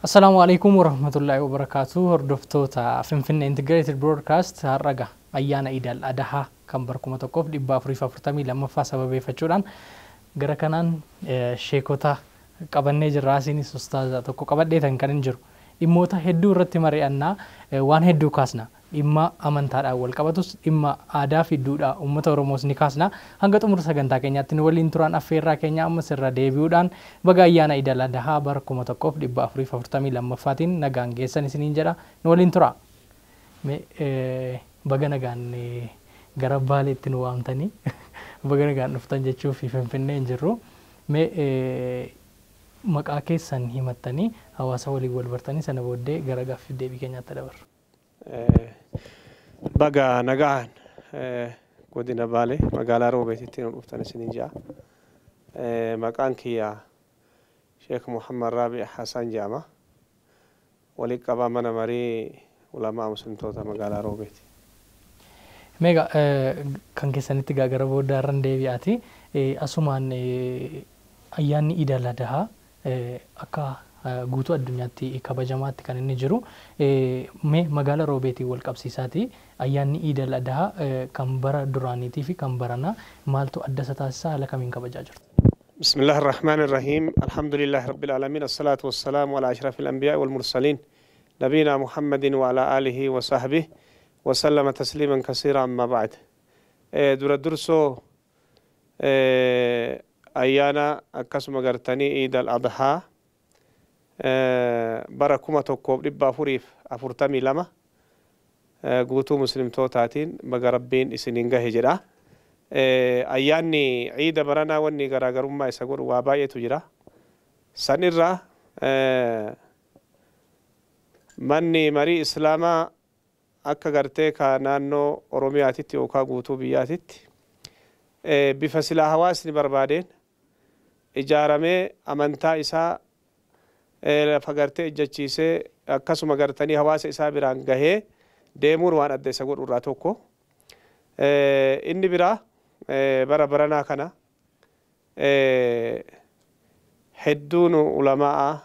Assalamu alaikum warahmatullahi wabarakatuh. Hordoftoota Finfinnee Integrated Broadcast har'aga ayyaana Iid Al Adahaa kan barkuma tokkoof 442 sababeeffachuudhaan gara kanaan sheekota qabannee jirra. Asiinis ustaaza tokko qabadheetan kan hin jiru. Dhimmoota hedduu irratti mari'annaa waan hedduu kaasna. Dhimma amantaadhaan wal qabatus dhimma aadaa fi duudhaa uummata Oromoos ni kaasna. Hanga xumura sagantaa keenyaatti waliin turaan affeerraa keenya ammas irra deebi'uudhaan baga ayyaana Iid Al Adahaa barkuma tokkoof 442ffaatiin nagaan geessan isiniin jedha. Nu waliin tura. Baga nagaan gara Baaleetti nu waamtanii baga nagaan dhuftan jechuuf Finfinnee hin jirru. Maqaa keessan himattanii hawaasa waliin wal bartanii sana booddee gara gaaffii deebii keenyaatti dabarru. Baga nagaan godina Baalee magaalaa Roobeetitti nu dhuftan isiniin jedha. Maqaan kiyya Sheekh Muhammad Raabi' Hasan jedhama. Walii qabaa mana marii ulamaa muslimtoota magaalaa Roobeeti. Meeqa kan keessanitti gara booda irraan deebi'aati. Asumaan ayyaanni Iid Al Adahaa akka guutuu addunyaatti kabajamaatti kan inni jiru. Magaalaa Roobeetii wal qabsiisaati. Ayyaanni Iid Al Adahaa kan bara duraaniitii fi kan baranaa maaltu adda isa taasisaa haala kamiin kabajaa jirtu? Bismillahir Rahmanir Rahim. Alhamdulillahi Rabbil Alamin. Assalatu wassalamu ala ashrafil anbiya'i wal mursalin. Nabiyina Muhammadin wa ala alihi wa sahbihi wa sallama tasliman kaseera amma ba'd. Dura dursoo ayyaana akkasuma gartanii Iid Al Adahaa bara 1442 guutuu muslimtootaatiin baga rabbiin isiniin gahe jedha. Ayyaanni ciida baranaa wanni garaagarummaa isa godhu waa baay'eetu jira. San irraa manni marii islaamaa akka gartee ka naannoo Oromiyaatitti yookaan guutuu biyyaatitti bifa silaa hawaasni barbaadeen ijaaramee amantaa isaa lafa gartee ejjachiisee akkasuma gartanii hawaasa isaa biraan gahee deemuun waan adda isa godhu irraa tokko. Inni biraa bara baranaa kana hedduun ulamaa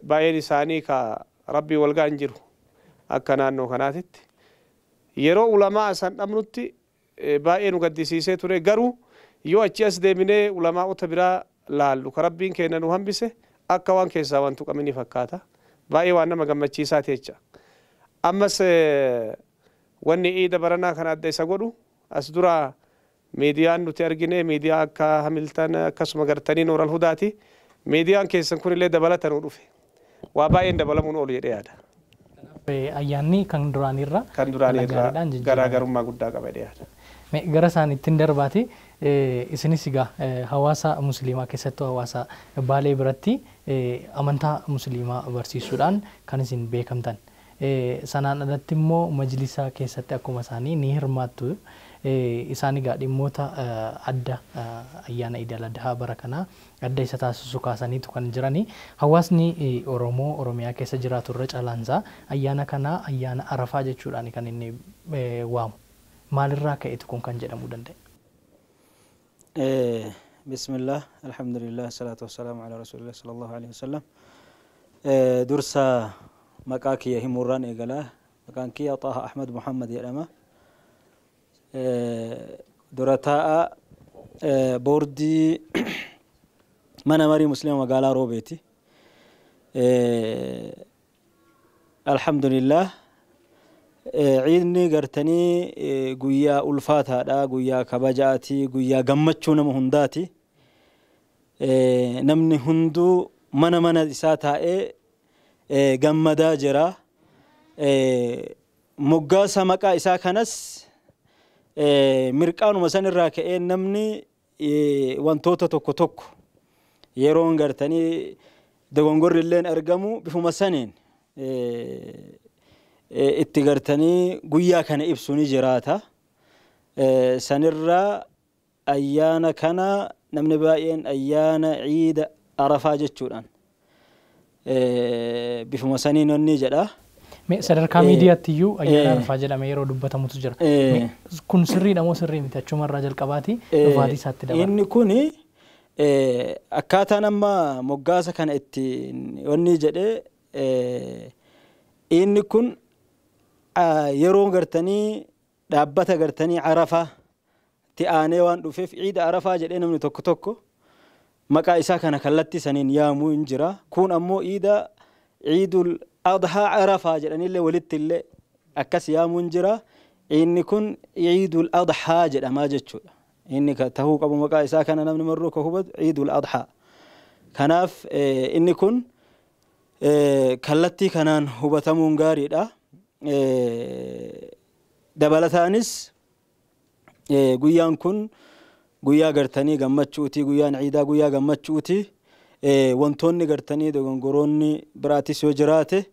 baay'een isaanii ka rabbii wal ga'an jiru akka naannoo kanaatitti yeroo ulamaa san dhabnutti baay'ee nu gaddisiisee ture. Garuu yoo achi as deemnee ulamaa'ota biraa laallu ka rabbiin keenya nu hambise akka waan keessaa waan tuqamini fakkaata. Baay'ee waan nama gammachiisaa jecha. Ammas wanni iida baranaa kana adda isa godhu as dura miidiyaan nuti argine miidiyaa akka Hamilton akkasuma gartanii Nooral Hudaati. Miidiyaan keessan kun illee dabalatan u dhufe. Waa baay'een dabalamuun oolu jedhee yaada. Ayyaanni kan duraanirra garaagarummaa guddaa qaba jedhee yaada. Gara isaan ittiin darbaati isinis egaa hawaasa musliimaa keessattuu hawaasa Baalee biratti amantaa musliimaa barsiisuudhaan kan isin beekamtan. Sanaan alatti immoo majlisa keessatti akkuma isaanii ni hirmaattu. Isaan egaa dhimmoota adda ayyaana Iid Al Adahaa bara kanaa adda isa taasisu kaasaniitu kan jirani. Hawaasni Oromoo Oromiyaa keessa jiraatu irra calaansaa ayyaana kanaa ayyaana Arafaa jechuudhaan kan inni waamu. Maalirraa ka'eetu kun kan jedhamuu danda'e? Bismillah, alhamdulillah, salatu wassalamu ala rasulillah sallallahu alaihi wasallam. Dursa maqaa kiyya himurraan eegalaa. Maqaan kiyya Xaaha Ahmad Muhammad jedhama. Dura taa'a boordii mana marii muslima magaalaa Roobeeti. Alhamdulillah. Ciidni gartanii guyyaa ulfaataadha, guyyaa kabajaati, guyyaa gammachuu nama hundaati. Namni hunduu mana isaa taa'ee gammadaa jira. Moggaasa maqaa isaa kanas mirqaanuma san irraa ka'ee namni wantoota tokko yeroon gartanii dogongorri illeen argamu bifuma saniin itti gartanii guyyaa kana ibsu ni jiraata. Sanirraa ayyaana kana namni baay'een ayyaana Ciida Arafaa jechuudhaan bifuma saniin onni jedha. Sadarkaa miidiyaatti iyyuu ayyaana Arafaa jedhamee yeroo dubbatamutu jira. Kun sirriidha moo sirrii miti? Achumarraa jalqabaati dhufaatii isaatti dabala. Inni kuni akkaataan amma moggaasa kana itti wanni jedhee inni kun yeroo gartanii dhaabbata gartanii Arafaa ti aanee waan dhufeef ciida Arafaa jedhee namni tokko tokko maqaa isaa kana kallattii saniin yaamuu hin jira. Kun ammoo Iidul Adahaa Arafaa jedhanillee walitti illee akkas yaamuu hin jira. Inni kun Iidul Adahaa jedhamaa jechuudha. Inni tahuu qabu maqaa isaa kana namni marruu ka hubatu Iidul Adahaa. Kanaaf inni kun kallattii kanaan hubatamuun gaariidha. Dabalataanis guyyaan kun guyyaa gartanii gammachuuti, guyyaan ciidaa guyyaa gammachuuti. Wantoonni gartanii dogongoroonni biraatis yoo jiraate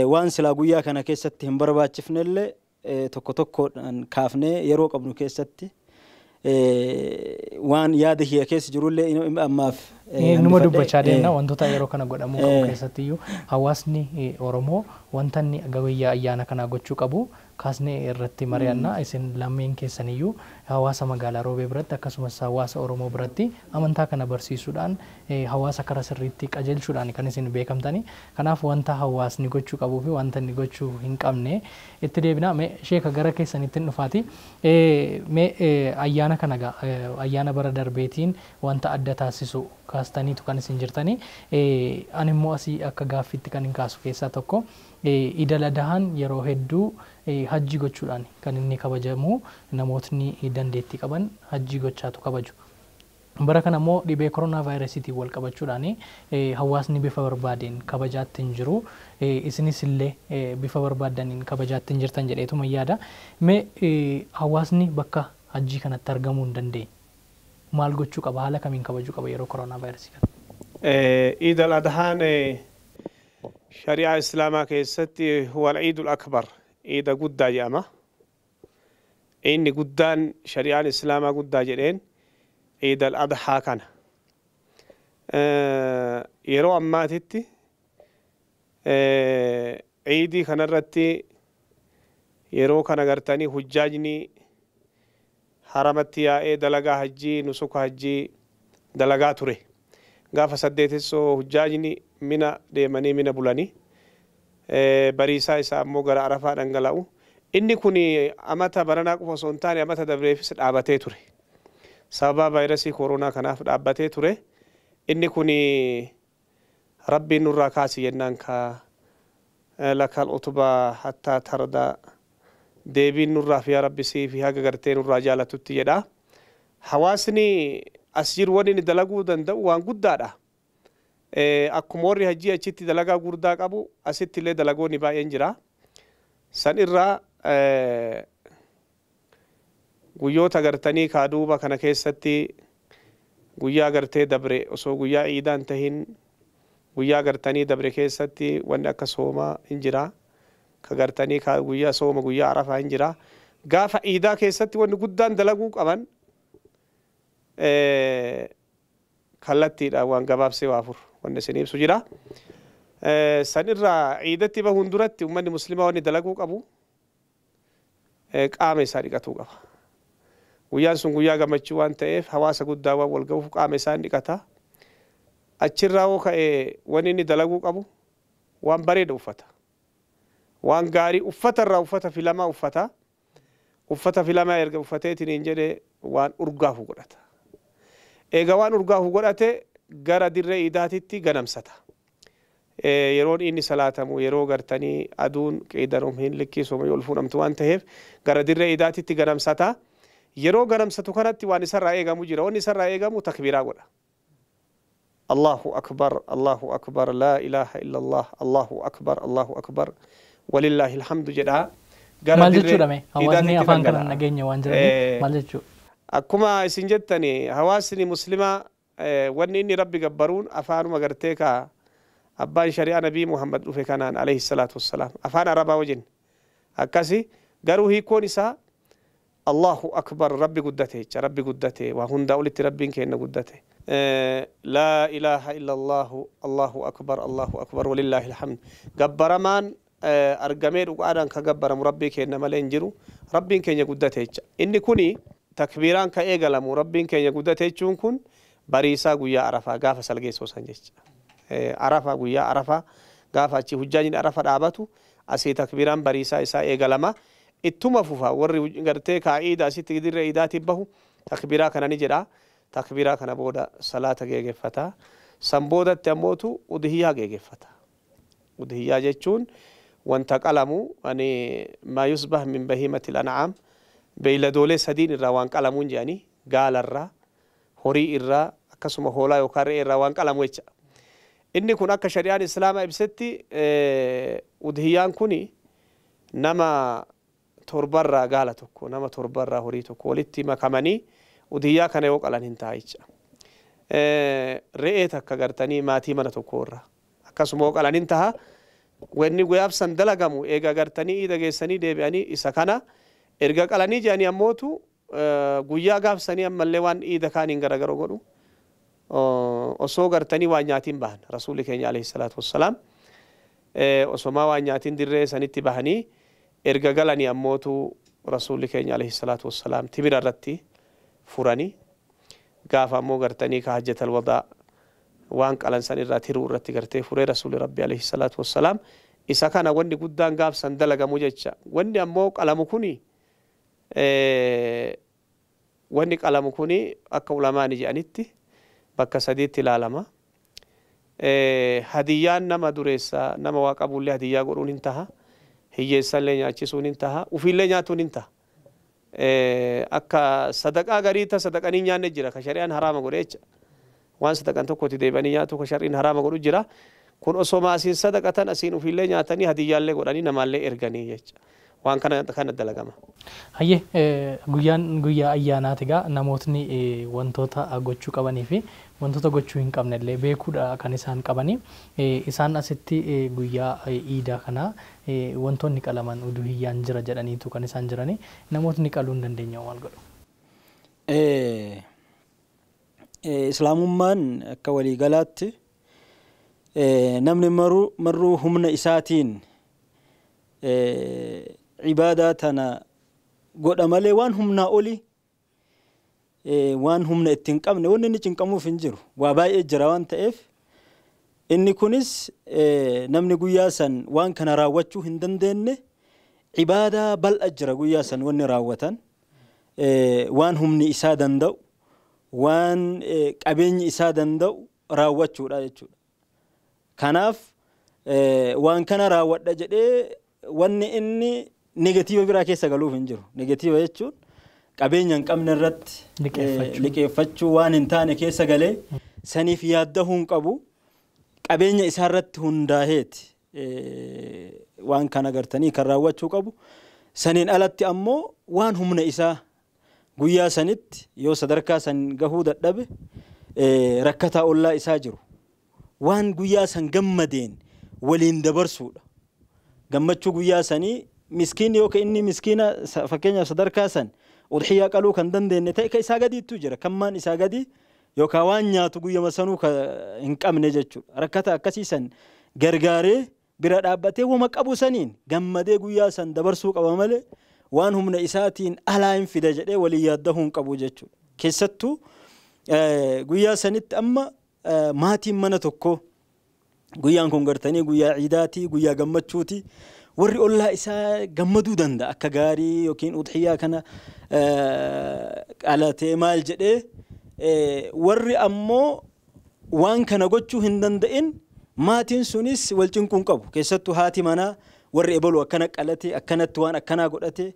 waan silaa guyyaa kana keessatti hin barbaachifnellee tokko tokkoodhaan kaafnee yeroo qabnu keessatti waan yaada hiya keessa jirullee ammaaf numa dubbachaa deemna wantoota yeroo kana godhamuu qabu keessattiyyuu hawaasni Oromoo wanta inni guyyaa ayyaana kana gochuu qabu kaasnee irratti mari'annaa isin lameen keessaniyyuu hawaasa magaalaa Roobee biratti akkasumas hawaasa Oromoo biratti amantaa kana barsiisuudhaan hawaasa karaa sirriitti qajeelchuudhaan kan isin beekamtani. Kanaaf wanta hawaasni gochuu qabuu fi wanta inni gochuu hin qabne itti deebina. Sheeka gara keessanitti dhufaati. Ayyaana kana ayyaana bara darbeetiin wanta adda taasisu kaastaniitu kan isin jirtani. Ani immoo asii akka gaaffiitti kan hin kaasu keessaa tokko Iid Al Adahaan yeroo hedduu hajji gochuudhaan kan inni kabajamu namootni dandeettii qaban hajji gochaatu kabaju. Bara kana immoo dhibee koronaa vaayirasiitiin wal qabachuudhaan hawaasni bifa barbaadeen kabajaatti hin jiru. Isinis illee bifa barbaadaniin kabajaatti hin jirtan jedheetuma yaada. Hawaasni bakka hajji kanatti argamuu hin dandeenye maal gochuu qaba? Haala kamiin kabajuu qaba yeroo koronaa vaayirasii kana? Iid Al Adahaan shari'aa islaamaa keessatti huwal Iidul Akbar ciida guddaa jedhama. Inni guddaan shari'aan islaamaa guddaa jedheen Iid Al Adahaa kana. Yeroo ammaatitti ciidii kanarratti yeroo kana gartanii hujjaajni haramatti yaa'ee dalagaa hajjii nusuka hajjii dalagaa ture. Gaafa saddeetessoo hujjaajni mina deemanii mina bulanii bariisaa isaa ammoo gara Arafaa dhangala'u. Inni kun amata baranaa qofa osoo hin taane amata dabreefis dhaabatee ture. Sababa vaayirasii koronaa kanaaf dhaabbatee ture. Inni kun rabbiin nurraa kaasi jennaan ka lakal utubaa hattaa tardaa deebiin nurraa fi rabbisii fi haga gartee nurraa jaalatutti jedha. Hawaasni as jiru waan inni dalaguu danda'u waan guddaadha. Akkuma warri hajjii achitti dalagaa guddaa qabu asitti illee dalagoonni baay'een jira. San irraa guyyoota gartanii kaaduuba kana keessatti guyyaa gartee dabre osoo guyyaa ciidaan tahin guyyaa gartanii dabre keessatti wanni akka soomaa hin jira. Ka gartanii guyyaa sooma guyyaa Arafaa hin jira. Gaafa ciidaa keessatti wanni guddaan dalaguu qaban kallattiidha waan gabaabsee waafur wanni isin ibsu jira. San irraa ciidatti bahuun duratti uummanni muslimaa wanni dalaguu qabu qaama isaa dhiqatuu qaba. Guyyaan sun guyyaa gammachuu waan ta'eef hawaasa guddaa waan wal gahuuf qaama isaa dhiqata. Achirraa hoo ka'ee wanni inni dalaguu qabu waan bareeda uffata. Waan gaarii uffatarraa uffata filamaa uffata. Uffata filamaa erga uffateetiin hin jedhee waan urgaafu godhata. Eega waan urgaafu godhate gara dirree iidaatitti ganamsata. Yeroon inni salaatamu yeroo gartanii aduun qeedaruun hin likkiisuma yoo fuudhamtu waan ta'eef gara dirree iidaatitti ganamsata. Yeroo ganamsatu kanatti waan isarraa eegamu jira. Waan isarraa eegamu takbiiraa godha. Allahu akbar, Allahu akbar, laa ilaaha illallah, Allahu akbar, Allahu akbar, walillahi alhamdu jedha. Maal jechuudha mee? Hawaasni afaan kana nageenya waan jiraniif maal jechuudha? Akkuma isin jettani hawaasni muslimaa wanni inni rabbi gabbaruun afaanuma gartee ka abbaan shari'aa nabii Muhammad dhufe kanaan alayhi salaatu wassalaam afaan arabaa wajin akkasi garuu hiikoon isaa Allahu akbar rabbi guddate jecha rabbi guddate waa hundaa olitti rabbiin kenna guddate. Laa ilaaha illallahu Allahu akbar walillahi alhamd gabbaramaan argamee dhugaadhaan ka gabbaramu rabbii kenna malee hin jiru rabbiin keenya guddate jecha. Inni kuni takbiiraan ka eegalamu rabbiin keenya guddate jechuun kun bariisaa guyyaa arafaa gaafa salgeessoo san jecha arafaa guyyaa arafaa gaafa achi hujjaajin arafa dhaabatu asii takbiraan bariisaa isaa eegalama ittuma fufa warri gartee kaa'iida asitti dirree iidaati bahu takbiraa kana ni jedha takbiraa kana booda salaata geegeffata san boodatti ammootu udhiyyaa geegeffata udhiyyaa jechuun wanta qalamu ani maa yusbah min bahiimatil an'aam beeyladoolee sadiin irraa waan qalamuun jedhanii gaalarraa horii irraa akkasuma hoolaa yookaan re'ee irraa waan qalamu jecha inni kun akka shari'aan islaamaa ibsetti udhiyyaan kuni nama torbarraa gaala tokko nama torbarraa horii tokko walitti makamanii udhiyyaa kana yoo qalan hin ta'a jecha re'ee takka gartanii maatii mana tokko irraa akkasuma yoo qalan hin ta'a wanni guyyaaf san dalagamu eega gartanii iida geessanii deebi'anii isa kana erga qalanii jedhanii ammootu guyyaa gaafsanii ammallee waan iida kaaniin garagaro godhu osoo gartanii waan nyaatiin bahan rasuulli keenya alayhi salaatu wassalaam osomaa waan nyaatiin dirree sanitti bahanii erga galanii ammootu rasuulli keenya alayhi salaatu wassalaam timira irratti furanii gaafa ammoo gartanii ka hajjatal wadaa waan qalan san irraa tiruu irratti gartee furee rasuulli rabbi alayhi salaatu wassalaam isa kana wanni guddaan gaafsan dalagamu jecha wanni ammoo qalamu kuni wanni qalamu kuni akka ulamaani jedhanitti bakka sadiitti ilaalama hadiyyaan nama dureessa nama waa qabullee hadiyyaa godhuun hin taha hiyyeessallee nyaachisuun hin taha ufiillee nyaatuun hin taha akka sadaqaa gariita sadaqanii nyaanne jira ka shari'aan haraama godhe jecha waan sadaqan tokkotti deebanii nyaatu ka shariin haraama godhu jira kun osoma asiin sadaqatan asiin ufiillee nyaatanii hadiyyaallee godhanii namaallee erganii jecha waan kana dalagama. Hayyee guyyaa ayyaanaati gaa namootni wantoota gochuu qabanii fi wantoota gochuu hin qabnellee beekuudha kan isaan qabanii isaan asitti guyyaa iidaa kana wantoonni qalaman udhiyyaan jira jedhaniitu kan isaan jiranii namootni qaluu hin dandeenya waan godhu. Islaamummaan akka waliigalaatti namni marruu humna isaatiin ibaadaa tana godha malee waan humnaa oli waan humna ittiin qabne wanni inni cinqamuuf hin jiru waa baay'ee jira waan ta'eef inni kunis namni guyyaa san waan kana raawwachuu hin dandeenye ibaadaa bal'a jira guyyaa san wanni raawwatan waan humni isaa danda'u waan qabeenyi isaa danda'u raawwachuudha jechuudha. Kanaaf waan kana raawwadha jedhee wanni inni negatiiva biraa keessa galuuf hin jiru. Negatiiva jechuun qabeenya hin qabne irratti liqeeffachuu waan hin taane keessa galee saniif yaaddahuu hin qabu qabeenya isaa irratti hundaaheeti waan kana gartanii kan raawwachuu qabu. Saniin alatti ammoo waan humna isaa guyyaa sanitti yoo sadarkaa san gahuu dadhabe rakkataa ollaa isaa jiru waan guyyaa san gammadeen waliin dabarsuudha. Gammachuu guyyaa sanii miskiin yoo inni miskiina fakkeenyaaf sadarkaa san udhiyyaa qaluu kan dandeenye ta'e ka isaa gadiitu jira kammaan isaa gadi yookaan waan nyaatu guyyaa sanuu hin qabne jechuudha. Rakkata akkasii san gargaaree bira dhaabbatee wama qabu saniin gammadee guyyaa san dabarsuu qaba malee waan humna isaatiin alaa hin fida jedhee walii yaaddahuu hin qabu jechuudha. Keessattuu guyyaa sanitti amma maatiin mana tokko guyyaan kun gartanii guyyaa ciidaatii guyyaa gammachuuti warri ollaa isaa gammaduu danda'a akka gaarii yookiin udhiyyaa kana qalatee maal jedhee warri ammoo waan kana gochuu hin danda'in maatiin sunis wal cinquun qabu keessattuu haati manaa warri ebalu akkana qalate akkanatti waan akkanaa godhate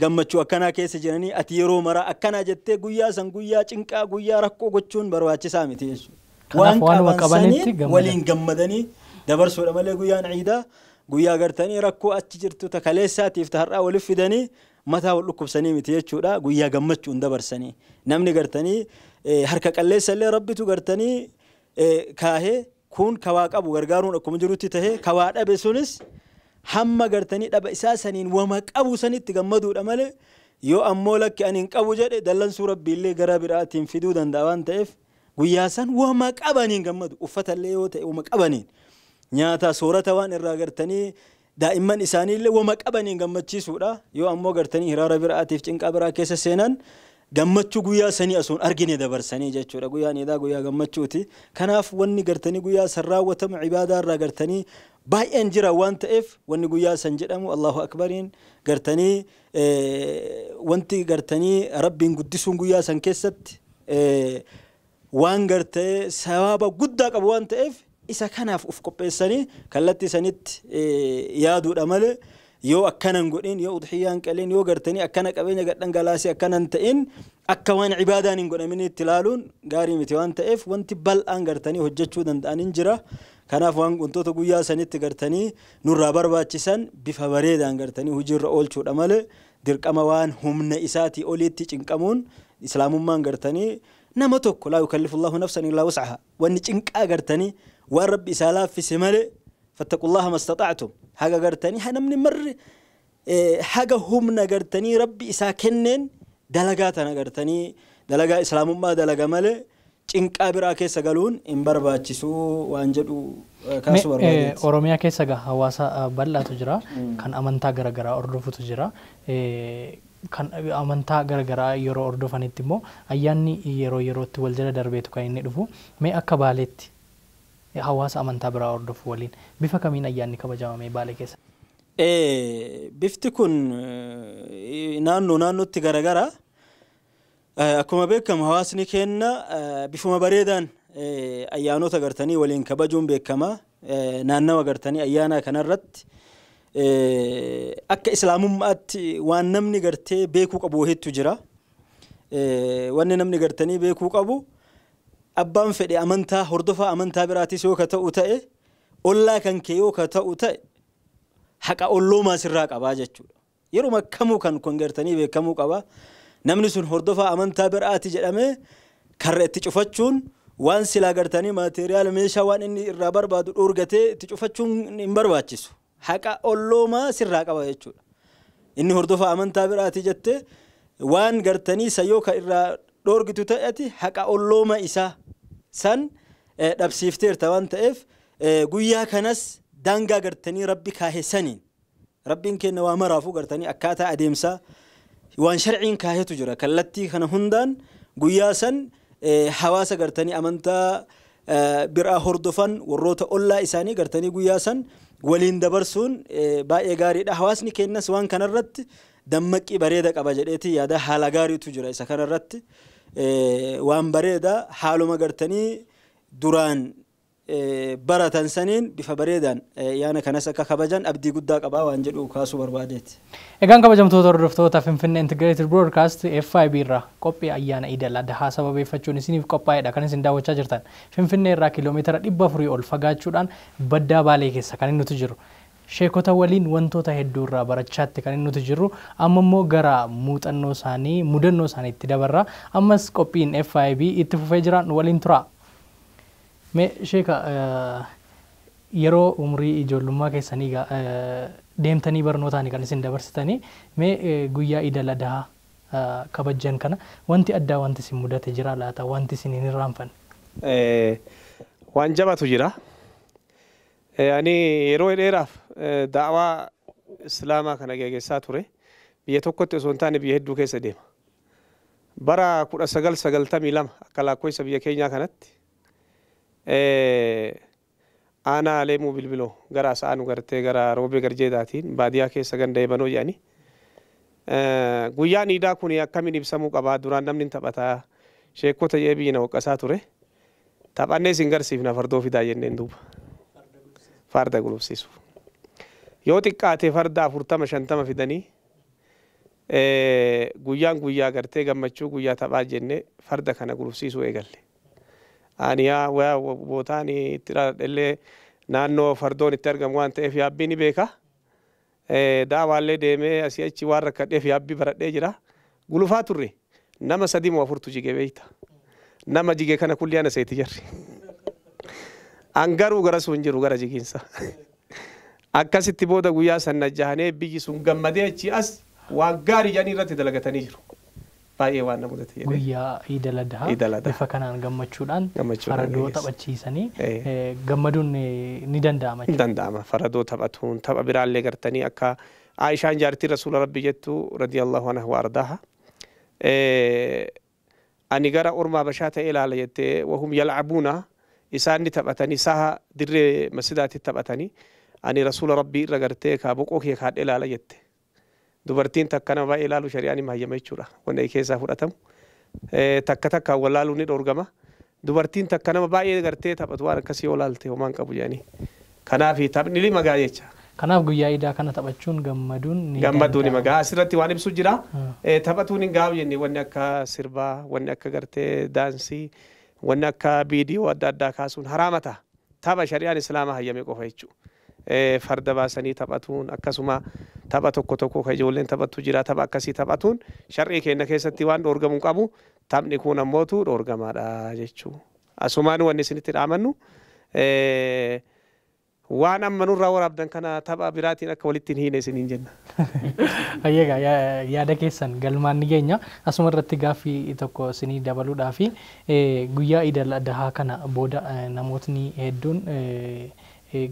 gammachuu akkanaa keessa jiranii ati yeroo maraa akkanaa jettee guyyaa san guyyaa cinqaa guyyaa rakkoo gochuun barbaachisaa miti jechuudha. Waan qabanitti waliin gammadanii dabarsuudha malee guyyaan ciidaa guyyaa gartanii rakkoo achi jirtu ta kaleessaatiif ta har'aa waliif fidanii mataa wal dhukkubsanii miti jechuudha. Guyyaa gammachuun dabarsanii namni gartanii harka qalleessa illee rabbitu gartanii kaahee kun kawaa qabu gargaaruun akkuma jirutti tahee kawaa dhabe sunis hamma gartanii dhaba isaa saniin wama qabu sanitti gammaduudha malee yoo ammoo lakki ani hin qabu jedhe dallansuu rabbiillee gara biraatiin fiduu danda'a waan ta'eef guyyaa san wama qabaniin gammadu uffatallee yoo ta'e wama qabaniin nyaata soorata waan irraa gartanii daa'imman isaaniillee wama qabaniin gammachiisuudha yoo ammoo gartanii hiraara biraatiif cinqaa biraa keessa seenan gammachuu guyyaa sanii asuun argine dabarsanii jechuudha. Guyyaan iidaa guyyaa gammachuuti. Kanaaf wanni gartanii guyyaa san raawwatamu ibaadaa irraa gartanii baay'een jira waan ta'eef wanni guyyaa san jedhamu Allahu akbariin gartanii wanti gartanii rabbiin guddisuun guyyaa san keessatti waan gartee sababa guddaa qabu waan ta'eef isa kanaaf uf qopheessanii kallattii sanitti yaaduudha malee yoo akkanan godhin yoo udhiyaan qaleen yoo gartanii akkana qabeenya gadhan galaasii akkanan ta'in akka waan ibaadaan hin godhamin itti ilaaluun gaarii miti waan ta'eef wanti bal'aan gartanii hojjechuu danda'an jira. Kanaaf waan wantoota guyyaa sanitti gartanii nurraa barbaachisan bifa bareedaan gartanii hojiirra oolchuudha malee dirqama waan humna isaatii oliitti cinqamuun islaamummaan gartanii nama tokko laa yukallifullahu nafsan illaa wus'ahaa wanni cinqaa gartanii waan rabbi isaa laaffise malee fattaqullaha mastata'tum haga gartanii namni marri haga humna gartanii rabbi isaa kenneen dalagaa tana gartanii dalagaa islaamummaa dalaga malee cinqaa biraa keessa galuun hin barbaachisu waan jedhu kaasu barbaade. Oromiyaa keessa hawaasa bal'aatu jira kan amantaa garaagaraa hordofutu jira. Kan amantaa garaagaraa yeroo hordofanitti immoo ayyaanni yeroo yerootti wal jala darbeetu kan inni dhufu. Mee akka Baaleetti hawaasa amantaa biraa hordofu waliin bifa kamiin ayyaanni kabajamame Baalee keessa? Bifti kun naannootti garaagaraa. Akkuma beekamu hawaasni kenna bifuma bareedaan ayyaanota gartanii waliin kabajuun beekama. Naannawa gartanii ayyaana kanarratti akka islaamummaatti waan namni gartee beekuu qabu hedduu jira. Wanni namni gartanii beekuu qabu abbaan fedhe amantaa hordofaa amantaa biraatis yoo ka ta'u ta'e ollaa kan kee yoo ka ta'u ta'e haqa olloomaa sirraa qabaa jechuudha. Yeroo makkamuu kan kun gartanii beekamuu qaba. Namni sun hordofaa amantaa biraati jedhamee karra itti cufachuun waan silaa gartanii maateriyaal meeshaa waan inni irraa barbaadu dhoorgatee itti cufachuun hin barbaachisu. Haqa olloomaa sirraa qaba jechuudha. Inni hordofaa amantaa biraati jettee waan gartanii sayoo ka irraa dhoorgitu ta'eeti haqa ollooma isaa san dhabsiifteerta waan ta'eef guyyaa kanas daangaa gartanii rabbi kaahessaniin rabbiin kenna waa maraafuu gartanii akkaataa adeemsaa waan sharciin kaahetu jira kallattii kana hundaan guyyaa san hawaasa gartanii amantaa biraa hordofan warroota ollaa isaanii gartanii guyyaa san waliin dabarsuun baay'ee gaariidha. Hawaasni kennas waan kanarratti dammaqii bareeda qaba jedheeti yaada haala gaariitu jira isa kanarratti waan bareeda haaluma gartanii duraan baratan saniin bifa bareedaan yaana kanas akka kabajan abdii guddaa qabaa waan jedhu kaasuu barbaadeeti. Egaan kabajamtoota hordoftoota Finfinnee Integrated Broadcast FiB irraa qophii ayyaana Iid Al Adahaa sababeeffachuun isiniif qophaa'edha kan isin daawwachaa jirtan. Finfinnee irraa kiiloomeetira 400 ol fagaachuudhaan baddaa Baalee keessa kan inni jiru. Sheekota waliin wantoota hedduu irraa barachaatti kan inni jiru. Amma immoo gara muuxannoo isaanii mudannoo isaaniitti dabarra. Ammas qophiin FiB itti fufee jiran waliin tura. Mee sheeka yeroo umrii ijoollummaa keessanii deemtanii barnootaan kan isin dabarsitanii mee guyyaa Iid Al Adahaa kabajan kana wanti addaa wanti isin mudate jira laata wanti isin hin irraanfanne? Waan jabatu jira. Ani yeroo dheeraaf da'awaa islaamaa kana gaggeessaa ture. Biyya tokkotti osoo hin taane biyya hedduu keessa deema. Bara 1992 akka lakkoofsa biyya keenyaa kanatti ana leemuu bilbiloo gara saanu gartee gara roobee garjeedaatiin baadiyaa keessa ganda eebanoo jedhani. Guyyaan iidaa kun akkamiin ibsamuu qaba duraan namni taphataa sheekota jedhee biyya na waqqasaa ture. Taphannee isin garsiifna fardoo fidaa jenneen duuba. Farda gulufsiisu. Yoo xiqqaate farda 40-50 fidanii guyyaan guyyaa gartee gammachuu guyyaa taphaa jennee farda kana gulufsiisuu eegalle. Aniyaa waa bootaan itti dhaladhellee naannoo fardoon itti argamu waan ta'eef yaabbii ni beeka. Daawaallee deemee asii achi waan rakkadheef yaabbii baradhee jira. Gulufaa turre nama 3-4 jige beeyta. Nama jige kana kulli ana seeti jarri. Angaruu gara sun jiru gara jigiinsa. Akkasitti booda guyyaa san najjahanee biyyi sun gammadee achi as waan gaarii jedhanii irratti dalagatanii jiru. Baay'ee waan na mudate jedhee. Guyyaa Iid Al Adahaa bifa kanaan gammachuudhaan faradoo taphachiisanii gammaduun ni danda'ama. Ni danda'ama faradoo taphatuun tapha biraallee gartanii akka Aishaan jaartii Rasuula Rabbii jettu radiyallahu anha wa ardaaha. ani gara ormaa bashaa ta'e ilaala jettee wahum yalcabuuna isaanni taphatanii saha dirree masjidaatti taphatanii ani rasuula rabbii irra gartee kaa boqoo kee kaadhe ilaala jette. Dubartiin takka nama baay'ee ilaalu shari'aan hin hayyama jechuudha. Wanni keessaa fudhatamu. Takka takka wallaaluu ni dhorgama. Dubartiin takka nama baay'ee gartee taphatu waan akkasii yoo laalte homaan qabu jedhanii. Kanaaf taphni lima gaa jecha. Kanaaf guyyaa iidaa kana taphachuun gammaduun ni gammaduun ima gaa asirratti waan ibsu jira. Taphatuun hin gaa'u jenni wanni akka sirbaa, wanni akka gartee daansii, wanni akka viidiyoo adda addaa kaasuun haraamata. Tapha shari'aan islaamaa hayyame qofa jechuudha. Farda baasanii taphatuun akkasuma tapha tokko tokko kan ijoolleen taphattu jira. Tapha akkasii taphatuun shar'ii keenya keessatti waan dhoorgamu qabu. Taphni kun ammootu dhoorgamaadha jechuudha. Asumaan wanni isinitti dhaamannu waan amma nurraa waraabdan kana tapha biraatiin akka walitti hin hiine isiniin jenna. Ayyeegaa yaada keessan galmaan ni geenya. Asuma irratti gaaffii tokko isinii dabaluudhaaf guyyaa Iid Al Adahaa kana booda namootni hedduun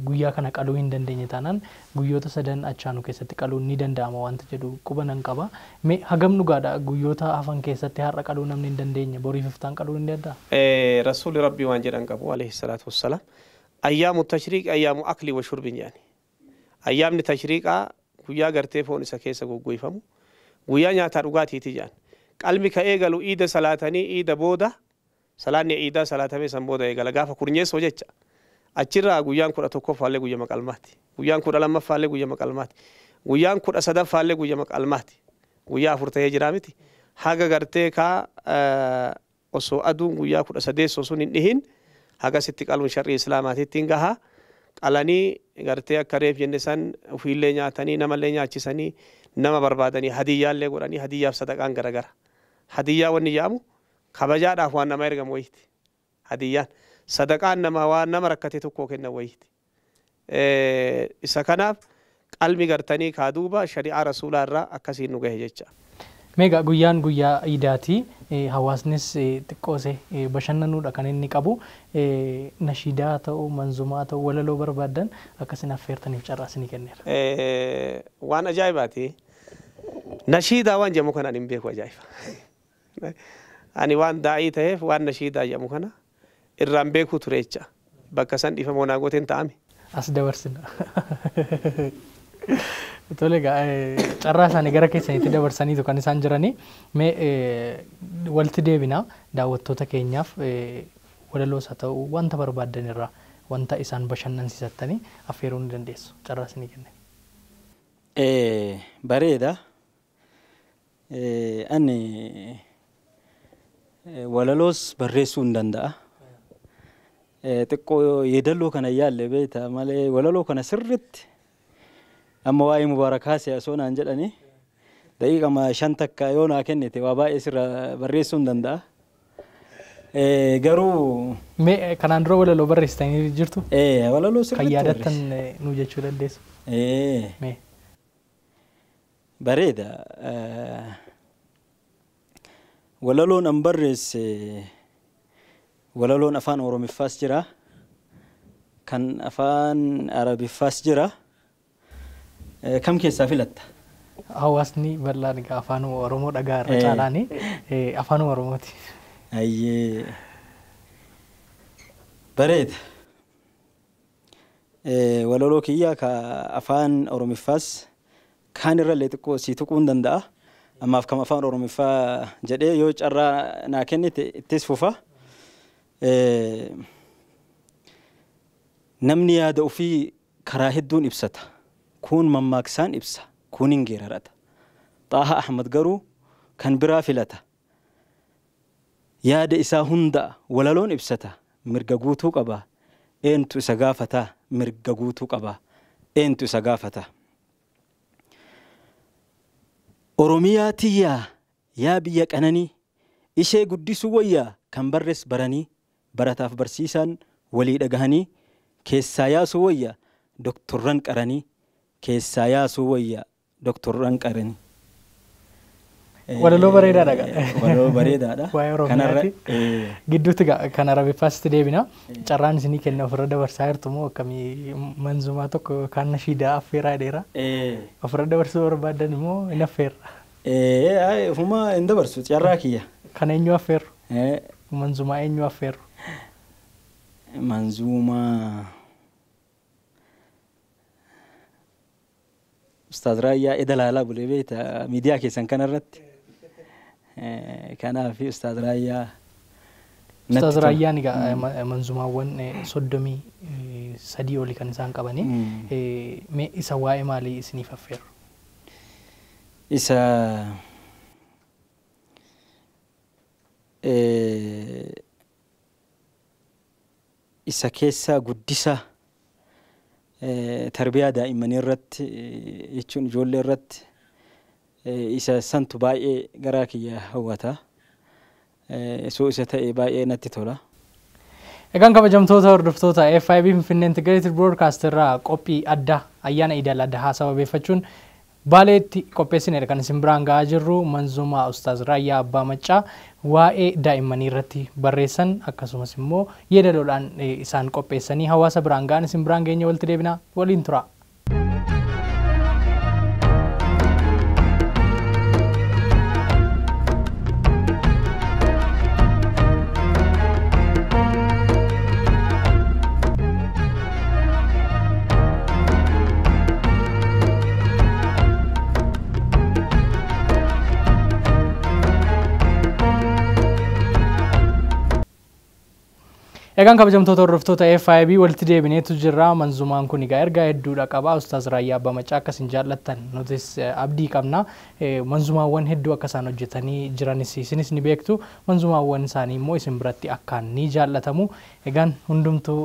guyyaa kana qaluu hin dandeenye taanaan guyyoota sadan achaanu keessatti qaluun ni danda'ama wanta jedhu quba nan qaba. Mee hagam dhugaadha guyyoota hafan keessatti har'a qaluu namni hin dandeenye boriif iftaan qaluu hin danda'a? Rasuulli Rabbii waan jedhan qabu alayhi salaatu wassalaam. Ayyaamu tashriiq ayyaamu aklii wa shurbin yaani. Ayyaamni tashriiqaa guyyaa gartee foon isa keessa goggoifamu. Guyyaa nyaataa dhugaatiiti jedhan. Qalmi ka eegalu iida salaatanii iida booda salaanni iidaa salaatamee san booda eegala gaafa kurnyeessoo jecha. Achirraa guyyaan 11ffaallee guyyaa maqalmaati. Guyyaan 12ffaallee guyyaa maqalmaati. Guyyaan 13ffaallee guyyaa maqalmaati. Guyyaa 4 ta'ee jira miti. Haga gartee ka osoo aduun guyyaa 13 sun hin dhihin haga sitti qaluun sharrii islaamaatitti hin gaha. Qalanii gartee akka reef jenne san ofiillee nyaatanii namallee nyaachisanii nama barbaadanii hadiyyaallee godhanii hadiyyaaf sadaqaan garagara. Hadiyyaa wanni jedhamu kabajaadhaaf waan nama ergamu wayiiti. Hadiyyaan. Sadaqaan nama waan nama rakkate tokko kenna wayiiti. Isa kanaaf qalmi gartanii kaaduuba shari'aa rasuulaa irraa akkasiin nu gahe jecha. Meegaa guyyaan guyyaa iidaati hawaasnis xiqqoose bashannanuudha kan inni qabu nashiidaa ta'uu manzumaa ta'uu walaloo barbaadan akkasin affeertaniif carraasni kenneera. Waan ajaa'ibaati. Nashiidaa waan jedhamu kanaan hin beeku ajaa'iba. Ani waan daa'ii ta'eef waan nashiidaa jedhamu kana irraan beeku tureecha bakka san dhifa moonaa gooteen ta'ame. As dabarsina. Tole carraa isaanii gara keessanitti dabarsaniitu kan isaan jiranii mee walitti deebina daawwattoota keenyaaf walaloos haa ta'u wanta barbaadan irraa wanta isaan bashannansiisattanii affeeruu ni dandeessu carraa isinii kenne. Bareeda. Ani walaloos barreessuu hin danda'a. Xiqqoo yeedalloo kana yaalle beektaa malee walaloo kana sirriitti amma waa'ee mubaarakaa siyaasoo naan jedhani daqiiqama 5 takka yoo naa kennite waa baay'ee sirra barreessuu hin danda'a. Garuu mee kanaan dura walaloo barreessitanii jirtu? Walaloo sirriitti kan yaadattan nu jechuu dandeessu? Mee bareeda. Walaloon an barreesse walaloon afaan Oromiffaas jira kan afaan Arabiffaas jira. Kam keessaa filatta? Hawaasni bal'aan egaa afaan Oromoo dhagaa irra caalaani afaan Oromooti. Ayyee bareeda. Walaloo kiyyaa ka afaan Oromiffaas kaan irrallee xiqqoo sii tuquu hin danda'a. Ammaaf kam afaan Oromiffaa jedhee yoo carraa naa kennite ittis fufa. Namni yaada ofii karaa hedduun ibsata. Kun mammaaksaan ibsa. Kun hin geerarata. Xaaha Ahmad garuu kan biraa filata. Yaada isaa hunda walaloon ibsata. Mirga guutuu qaba. Eentu isa gaafata. Mirga guutuu qaba. Eentu isa gaafata. Oromiyaa tiyyaa yaa biyya qananii ishee guddisuu wayyaa kan barres baranii barataaf barsiisaan walii dhagahanii keessaa yaasuu wayyaa doktorran qaranii keessaa yaasuu wayyaa doktorran qaranii. Walaloo bareedaadha. Walaloo bareedaadha. Waa'ee Oromiyaati. Gidduutti kan Arabiffaasitti deebina. Carraan isinii kenna ofirra dabarsaa jirtu moo akkamii manzumaa tokko kan nashiidaa affeeraa dheeraa? Ofirra dabarsuu barbaadan immoo hin affeerra. Fuma inda barsu carraa kiyya. Kan eenyu affeeru? Manzumaa eenyu affeeru? Manzumaa Ustaaz Raayyaa Iid Al Adahaa bulee beekta miidiyaa keessan kanarratti. Kanaaf Ustaaz Raayyaa. Ustaaz Raayyaan egaa manzumaawwan 33 olii kan isaan qabanii mee isa waa'ee maalii isiniif affeeru? Isa keessaa guddisa tarbiyaa daa'immanii irratti jechuun ijoollee irratti isa santu baay'ee garaa kiyya hawwata. Soo isa ta'e baay'ee natti tola. Egaan kabajamtoota hordoftoota FiB Finfinnee Integrated Broadcast irraa qophii addaa ayyaana Iid Al Adahaa sababeeffachuun baaleetti qopheessineedha kan isin biraan gahaa jirru manzumaa Ustaaz Raayyaa Abbaa Maccaa waa'ee daa'immanii irratti barreessan akkasumas immoo yeedaloodhaan isaan qopheessanii hawaasa biraan gahan isin biraan geenye walitti deebina waliin tura. Egaan kabajamtoota hordoftoota FiB walitti deebineetu jirra. Manzumaan kun egaa ergaa hedduudha qaba. Ustaaz Raayyaa Abbaa Maccaa akka isin jaallattan nutis abdii qabna. Manzumaawwan hedduu akka isaan hojjetanii jiranis isinis ni beektu. Manzumaawwan isaanii immoo isin biratti akkaan ni jaallatamu. Egaan hundumtuu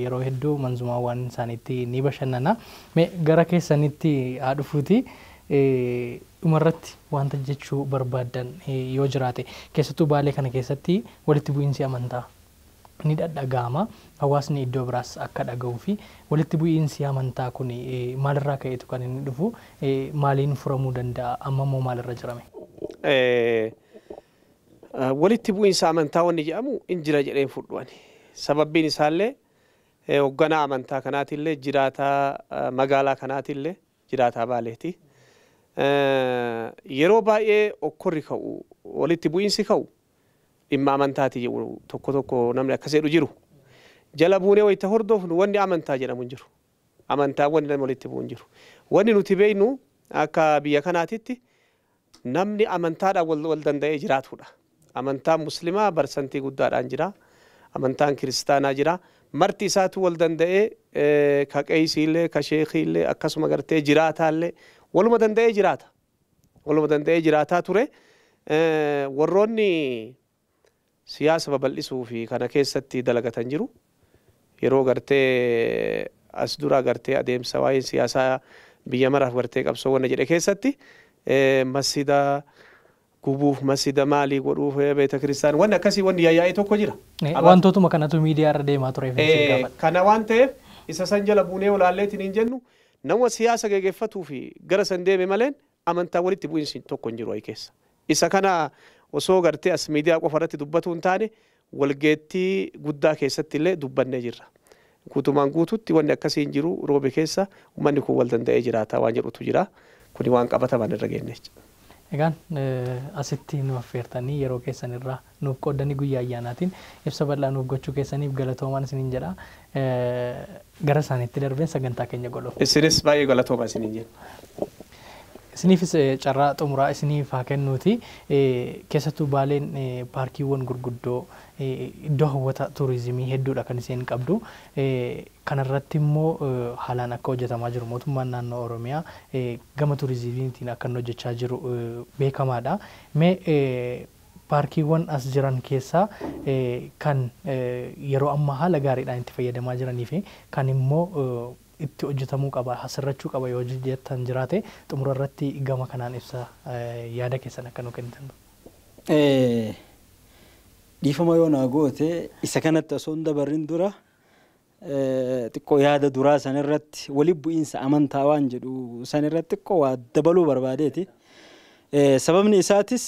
yeroo hedduu manzumaawwan isaaniitti ni bashannana. Mee gara keessanitti haa dhufuuti. Dhumarratti wanta jechuu barbaadan yoo jiraate keessattuu baalee kana keessatti walitti bu'iinsi amantaa ni dhagahama. Hawaasni iddoo biraas akka dhagahuu fi walitti bu'iinsi amantaa kun maalirraa ka'eetu kan inni dhufu maaliin furamuu danda'a amma immoo maalirra jirame? Walitti bu'iinsa amantaa wanni jedhamu in jira jedheen fudhuani. Sababbiin isaallee hoogganaa amantaa kanaatillee jiraataa magaalaa kanaatillee jiraataa Baaleeti. Yeroo baay'ee okkorri ka'u walitti bu'iinsi ka'u dhimma amantaati jedhu tokko tokko namni akkasii jiru. Jala buunee wayita hordofnu wanni amantaa jedhamu hin jiru. Amantaa wanni nama walitti bu'u hin jiru. Wanni nuti beeknu akka biyya kanaatitti namni amantaadhaan wal danda'ee jiraatudha. Amantaan muslimaa barsantii guddaadhaan jira. Amantaan kiristaanaa jira. Marti isaatu wal danda'ee ka qeeysiillee ka sheekiillee akkasuma gartee jiraataallee waluma danda'ee jiraata. Waluma danda'ee jiraataa ture. Warroonni siyaasa babal'isuu fi kana keessatti dalagatan jiru. Yeroo gartee as dura gartee adeemsa waa'ee siyaasaa biyya maraaf gartee qabsoowwan jedhe keessatti masjida gubuuf masjida maalii godhuuf beeta kiristaanaa wanni akkasii wanni yaa'ee tokko jira. Wantootuma kanatu miidiyaa irra deemaa ture. Kana waan ta'eef isa san jala buunee olaalleetiin hin jennu nama siyaasa gaggeeffatuu fi gara san deeme maleen amantaa walitti bu'iinsi tokko hin jiru wayi keessa. Isa kana osoo gartee as miidiyaa qofa irratti dubbatu hin taane walgeettii guddaa keessatti illee dubbannee jirra. Guutumaan guututti wanni akkasii hin jiru roobe keessa uummanni kun wal danda'ee jiraata waan jedhutu jira. Kuni waan qabataman irra geenne. Egaan asitti nu affeertanii yeroo keessan irraa nuuf qoodanii guyyaa ayyaanaatiin ibsa bal'aa nuuf gochuu keessaniif galatoomaan isiniin jedha. Gara isaaniitti darbeen sagantaa keenya godhuuf. Isinis baay'ee galatoomaa isiniin jenna. Isiniifis carraa xumuraa isiniif haa kennuuti. Keessattuu Baaleen paarkiiwwan gurguddoo iddoo hawwata turizimii hedduudha kan isheen qabdu. Kanarratti immoo haalaan akka hojjetamaa jiru mootummaan naannoo Oromiyaa gama turizimiitiin akka hojjechaa jiru beekamaadha. Mee paarkiiwwan as jiran keessaa kan yeroo ammaa haala gaariidhaan itti fayyadamaa jiranii fi kan immoo itti hojjetamuu qaba hasirrachuu qaba yoo jettan jiraate xumura irratti gama kanaan ibsa yaada keessan akka nu kennitan. Dhiifama yoo naa goote isa kanatti osoo hin dabarrin dura xiqqoo yaada duraa san irratti walitti bu'iinsa amantaa waan jedhu san irratti xiqqoo waa dabaluu barbaadeeti. Sababni isaatis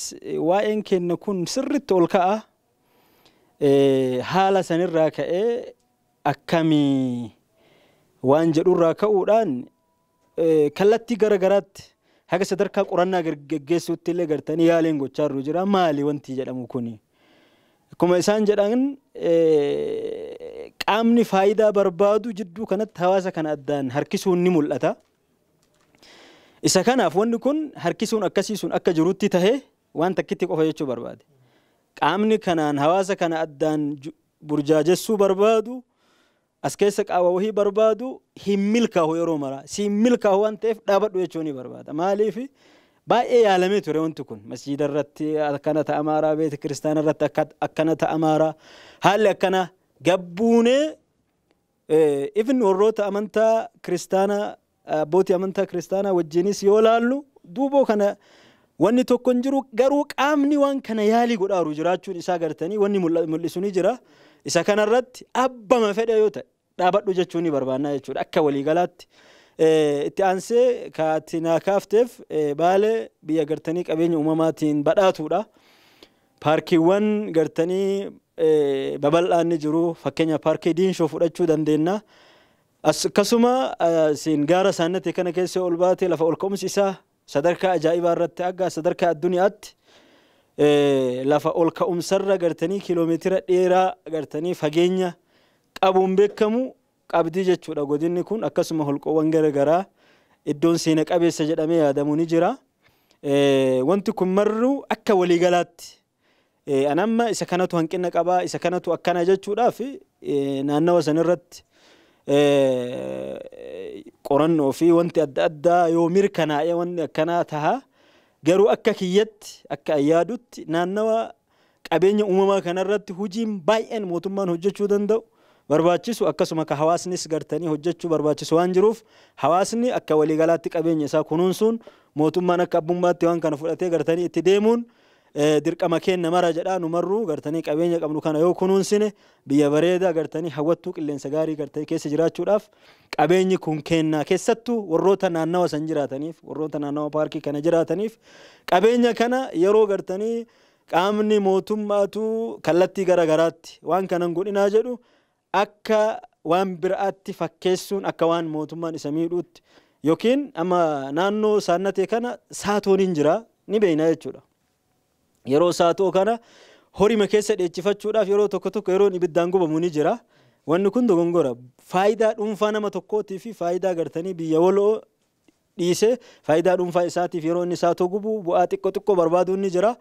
waa'een keenya kun sirriitti ol ka'a. Haala sanirraa ka'ee akkamii waan jedhurraa ka'uudhaan kallattii garagaraatti haga sadarkaa qorannaa geggeessuutti illee gartanii yaaliin gochaa jira maali wanti jedhamu kuni. Akkuma isaan jedhan qaamni faayidaa barbaadu jidduu kanatti hawaasa kana addaan harkisuun ni mul'ata. Isa kanaaf wanni kun harkisuun akkasiisuun akka jirutti tahee waan takkitti qofa jechuu barbaade. Qaamni kanaan hawaasa kana addaan burjaajessuu barbaadu as keessa qaawwa wahii barbaadu hin milkaa'u yeroo mara. Si milkaa'u waan ta'eef dhaabadhu jechuun ni barbaada. Maaliif baay'ee yaalamee ture wanti kun masjiida irratti akkana ta'amaaraa beeta kiristaana irratti akkana ta'amaaraa haalli akkana gabbuunee ifin warroota amantaa kiristaana abbootii amantaa kiristaana wajjinis yoo laallu duuboo kana wanni tokko hin jiru garuu qaamni waan kana yaalii godhaaru jiraachuun isaa gartanii wanni mul'isu ni jira. Isa kanarratti abbama fedhe yoo ta'e dhaabadhu jechuun ni barbaannaa jechuudha akka waliigalaatti. Itti aansee kaatti naa kaafteef Baalee biyya gartanii qabeenya uumamaatiin badhaatuudha. Paarkiiwwan gartanii babal'aan ni jiru. Fakkeenya paarkii Diinshoo fudhachuu dandeenya. Akkasuma siin gaara saannatee kana keessa ol baatee lafa ol ka'umsi isaa sadarkaa ajaa'ibaa irratti akka sadarkaa addunyaatti lafa ol ka'umsarra gartanii kiiloomeetira dheeraa gartanii fageenya qabuun beekamu qabdii jechuudha godinni kun. Akkasuma holqoowwan garaagaraa iddoon seena qabeessa jedhamee yaadamu ni jira. Wanti kun marru akka waliigalaatti anamma isa kanatu hanqina qabaa isa kanatu akkana jechuudhaaf naannawa sanirratti qorannoo fi wanti adda addaa yoo mirkanaa'ee wanti akkanaa taha garuu akka kiyyatti akka ayyaadutti naannawa qabeenya uumamaa kanarratti hojiin baay'een mootummaan hojjechuu danda'u barbaachisu akkasuma ka hawaasnis gartanii hojjechuu barbaachisu waan jiruuf hawaasni akka waliigalaatti qabeenya isaa kunuunsuun mootummaan akka abbummaatti waan kana fudhatee gartanii itti deemuun dirqama kenna mara jedhaa numarruu gartanii qabeenya qabnu kana yoo kunuunsine biyya bareedaa gartanii hawwattuu qilleensa gaarii gartanii keessa jiraachuudhaaf qabeenyi kun kennaa keessattuu warroota naannawa san jiraataniif warroota naannawa paarkii kana jiraataniif qabeenya kana yeroo gartanii qaamni mootummaatu kallattii garagaraatti waan kanan godhinaa jedhu akka waan biraatti fakkeessuun akka waan mootummaan isa miidhuutti yookiin amma naannoo saannatee kana saatoon hin jira ni beekna jechuudha. Yeroo saatoo kana horima keessa dheechifachuudhaaf yeroo tokko yeroo ibiddaan gubamu ni jira. Wanni kun dogongora faayidaa dhuunfaa nama tokkootii fi faayidaa gartanii biyya waloo dhiisee faayidaa dhuunfaa isaatiif yeroo inni saatoo gubu bu'aa xiqqoo barbaaduun ni jira.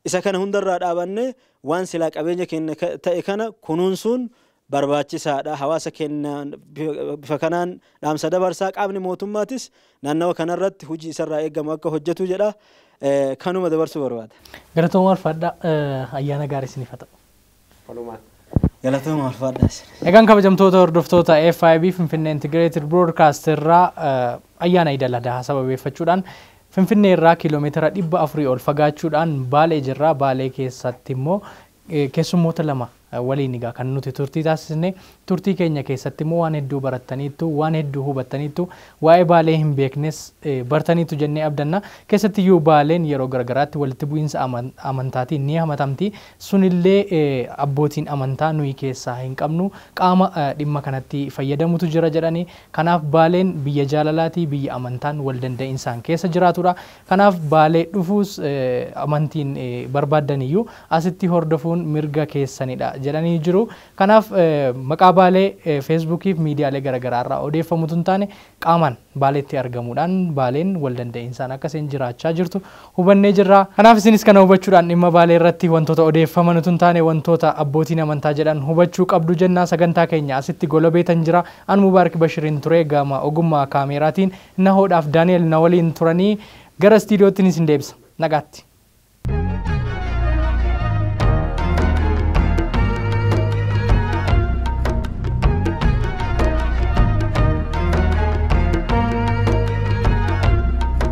Isa kana hundarraa dhaabannee waan silaa qabeenya kenna ta'e kana kunuunsuun barbaachisaadha. Hawaasa kenna bifa kanaan dhaamsa dabarsaa qaamni mootummaatis naannawa kanarratti hojii isarraa eegamu akka hojjetu jedha. Kanuma dabarsuu barbaada. Galatooma Alfaadhaa ayyaana gaarii isiniif haa ta'u. Walumaan. Galatooma Alfaadhaa. Egaan kabajamtoota hordoftoota FiB Finfinnee Integrated Broadcast irraa ayyaana Iid Al Adahaa sababeeffachuudhaan Finfinnee irraa kiiloomeetira 400 ol fagaachuudhaan Baalee jirra. Baalee keessatti immoo keessummoota lama waliin egaa kan nuti turtii taasisne turtii keenya keessatti immoo waan hedduu barattaniitu waan hedduu hubattaniitu waa'ee Baalee hin beeknes bartaniitu jennee abdanna. Keessatti iyyuu Baaleen yeroo garagaraatti walitti bu'iinsa amantaatiin ni hamatamti. Sunillee abbootiin amantaa nuyi keessaa hin qabnu qaama dhimma kanatti fayyadamutu jira jedhanii. Kanaaf Baaleen biyya jaalalaatii biyya amantaan wal danda'insaan keessa jiraatudha. Kanaaf Baalee dhufuus amantiin barbaaddaniyyuu asitti hordofuun mirga keessanidha jedhanii jiru. Kanaaf maqaa Baalee Feesbuukii fi miidiyaalee garaagaraa irraa odeeffamutu hin taane qaamaan Baaleetti argamuudhaan Baaleen wal danda'insaan akkasiin jiraachaa jirtu hubannee jirra. Kanaaf isinis kana hubachuudhaan dhimma Baalee irratti wantoota odeeffamantu hin taane wantoota abbootiin amantaa jedhan hubachuu qabdu jennaa. Sagantaa keenya asitti golabeetan jira. An Mubaarak Bashiriin ture gama ogummaa kaameraatiin Nahoodhaaf Daani'el na waliin turanii gara istiidiyootti isin deebisa. Nagaatti.